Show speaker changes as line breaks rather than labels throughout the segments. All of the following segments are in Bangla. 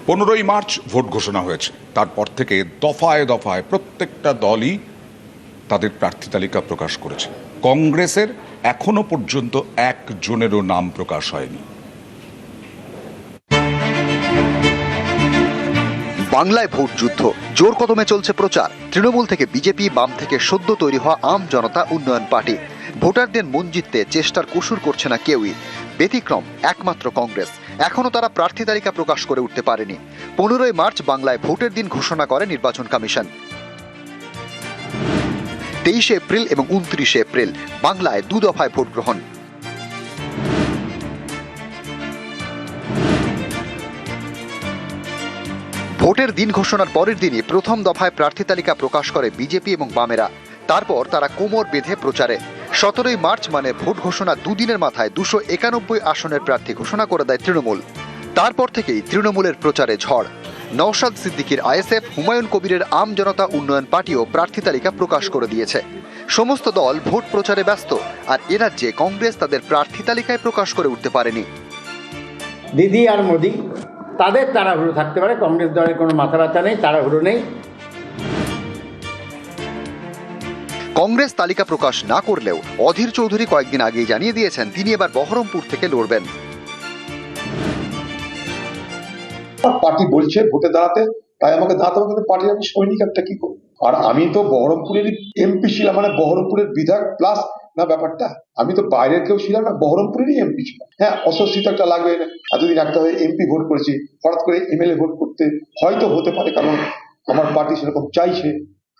15ই মার্চ ভোট ঘোষণা হয়েছে। তারপর থেকে দফায় দফায় প্রত্যেকটা দলই তাদের প্রার্থী তালিকা প্রকাশ করেছে। কংগ্রেসের এখনো পর্যন্ত একজনেরও নাম প্রকাশ হয়নি।
বাংলায় ভোট যুদ্ধ জোর কদমে চলছে প্রচার। তৃণমূল থেকে বিজেপি, বাম থেকে সদ্য তৈরি হওয়া আম জনতা উন্নয়ন পার্টি। ভোটারদের মন জিততে চেষ্টার কসুর করছে না কেউই। ব্যতিক্রম একমাত্র কংগ্রেস। এখনো তারা প্রার্থী তালিকা প্রকাশ করে উঠতে পারেনি। 15ই মার্চ বাংলায় ভোটের দিন ঘোষণা করে নির্বাচন কমিশন। 23 এপ্রিল এবং 29 এপ্রিল বাংলায় 2 দফায় ভোট গ্রহণ। ভোটের দিন ঘোষণার পরের দিনই প্রথম দফায় প্রার্থী তালিকা প্রকাশ করে বিজেপি এবং বামেরা। তারপর তারা কোমর বেঁধে প্রচারে। 17ই মার্চ মানে ভোট ঘোষণা দুদিনের মাথায় 291 আসনের প্রার্থী ঘোষণা করে দেয় তৃণমূল। তারপর থেকেই তৃণমূলের প্রচারে ঝড়। নওশাদ সিদ্দিকীর আইএসএফ, হুমায়ুন কবিরের আম জনতা উন্নয়ন পার্টিও প্রার্থী তালিকা প্রকাশ করে দিয়েছে। সমস্ত দল ভোট প্রচারে ব্যস্ত, আর এ রাজ্যে কংগ্রেস তাদের প্রার্থী তালিকায় প্রকাশ করে উঠতে পারেনি।
দিদি আর মোদি তাদের তাড়াহুড়ো থাকতে পারে, কংগ্রেস দলের কোনো মাথা ব্যথা নেই, তাড়াহুড়ো নেই।
কংগ্রেস তালিকা প্রকাশ না করলেও অধীর চৌধুরী কয়েকদিন আগেই জানিয়ে দিয়েছেন তিনি এবার বহরমপুর থেকে লড়বেন।
পার্টি বলছে ভোটে দাঁড়াতে, তাই আমাকে দাঁড়াতে হবে, কিন্তু পার্টির আমি সৈনিক একটা কি করবো। আর আমি তো বহরমপুরের এমপি ছিলাম, মানে বহরমপুরের বিধায়ক প্লাস না ব্যাপারটা। আমি তো বাইরের কেউ ছিলাম না, বহরমপুরেরই এমপি ছিলাম। হ্যাঁ, অস্বস্তিতে একটা লাগবে, এতদিন একটা হয়ে এমপি ভোট করেছি, হঠাৎ করে এমএলএ ভোট করতে হয়তো হতে পারে, কারণ আমার পার্টি সেরকম চাইছে।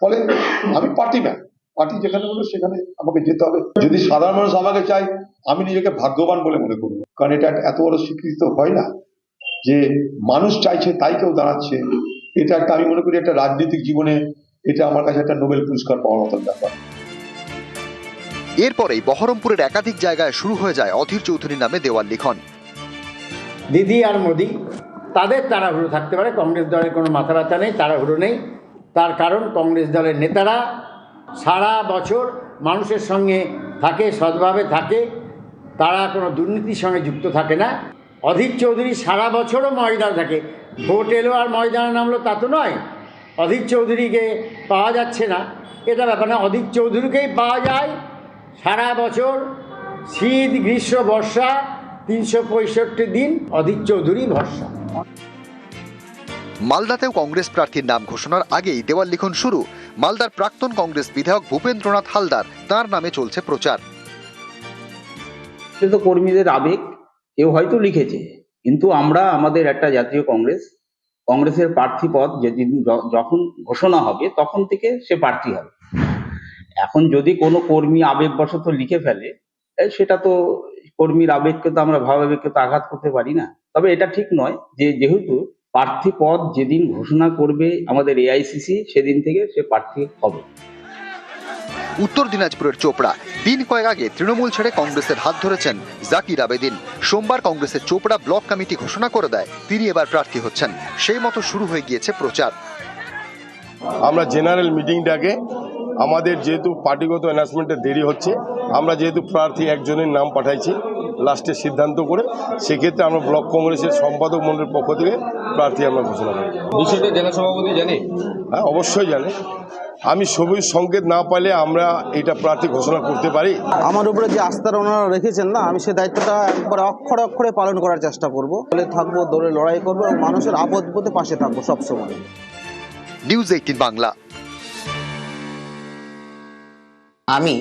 ফলে আমি পার্টি ম্যান, পার্টি যেখানে হলো সেখানে আমাকে যেতে হবে। যদি সাধারণ মানুষ আমাকে চাই, আমি নিজেকে ভাগ্যবান বলে মনে করবো, কারণ এটা এত বড় স্বীকৃতি তো হয় না যে মানুষ চাইছে তাই কেউ দাঁড়াচ্ছে। এটা একটা, আমি মনে করি একটা রাজনৈতিক জীবনে এটা আমার কাছে একটা নোবেল পুরস্কার পাওয়ার মতন ব্যাপার।
এরপরেই বহরমপুরের একাধিক জায়গায় শুরু হয়ে যায় অধীর চৌধুরী নামে দেওয়াল লিখন।
দিদি আর মোদি তাদের তাড়াহুড়ো থাকতে পারে, কংগ্রেস দলের কোনো মাথা ব্যথা নেই, তাড়াহুড়ো নেই। তার কারণ কংগ্রেস দলের নেতারা সারা বছর মানুষের সঙ্গে থাকে, সৎভাবে থাকে, তারা কোনো দুর্নীতির সঙ্গে যুক্ত থাকে না। অধীর চৌধুরী সারা বছরও ময়দানে থাকে, ভোট এলো আর ময়দানে নামলো তা তো নয়। অধীর চৌধুরীকে পাওয়া যাচ্ছে না এটা ব্যাপার না, অধীর চৌধুরীকেই পাওয়া যায় সারা বছর, শীত গ্রীষ্ম বর্ষা 365 দিন অধীর চৌধুরী ভরসা।
মালদাতেও কংগ্রেস প্রার্থীর নাম ঘোষণার আগেই দেওয়াল লিখন শুরু। মালদার প্রাক্তন কংগ্রেস বিধায়ক ভূপেন্দ্রনাথ হালদার, তার নামে চলছে প্রচার।
তো কর্মীদের আবেগ, কেউ হয়তো লিখেছে, কিন্তু আমরা আমাদের একটা জাতীয় কংগ্রেসের প্রার্থী পদ যেদিন যখন ঘোষণা হবে তখন থেকে সে প্রার্থী হবে। এখন যদি কোনো কর্মী আবেগবশত লিখে ফেলে, সেটা তো কর্মীর আবেগকে তো আমরা ভাবাবেগকে তো আঘাত করতে পারি না। তবে এটা ঠিক নয় যে যেহেতু প্রার্থী পদ যেদিন ঘোষণা করবে আমাদের এআইসিসি, সেদিন থেকে সে প্রার্থী হবে।
উত্তর দিনাজপুরের চোপড়া, দিন কয়েক আগে তৃণমূল ছেড়ে কংগ্রেসের হাত ধরেছেন জাকির আবেদিন। সোমবার কংগ্রেসের চোপড়া ব্লক কমিটি ঘোষণা করে দেয় তিনি এবার প্রার্থী হচ্ছেন। সেই মতো শুরু হয়ে গিয়েছে প্রচার।
আমরা জেনারেল মিটিং ডাকে, আমাদের যেহেতু পার্টিগত অ্যানাউন্সমেন্টে দেরি হচ্ছে, আমরা যেহেতু প্রার্থী একজনের নাম পাঠাইছি লাস্টে সিদ্ধান্ত করে, সেক্ষেত্রে আমরা ব্লক কংগ্রেসের সম্পাদক মণ্ডলের পক্ষ থেকে প্রার্থী আমরা ঘোষণা করি।
বিষয়টা জেলা সভাপতি জানে?
হ্যাঁ, অবশ্যই জানে। আমি সবুজ সংকেত না পাইলে আমরা এটা প্রার্থী ঘোষণা করতে পারি?
আমার উপরে যে আস্থার ওনারা রেখেছেন না, আমি সে দায়িত্বটা একবারে অক্ষরে অক্ষরে পালন করার চেষ্টা করবো। দলে থাকবো, দলে লড়াই করবো এবং মানুষের আপদ বিপদে পাশে থাকবো সবসময়।
নিউজ 18 বাংলা।
আমি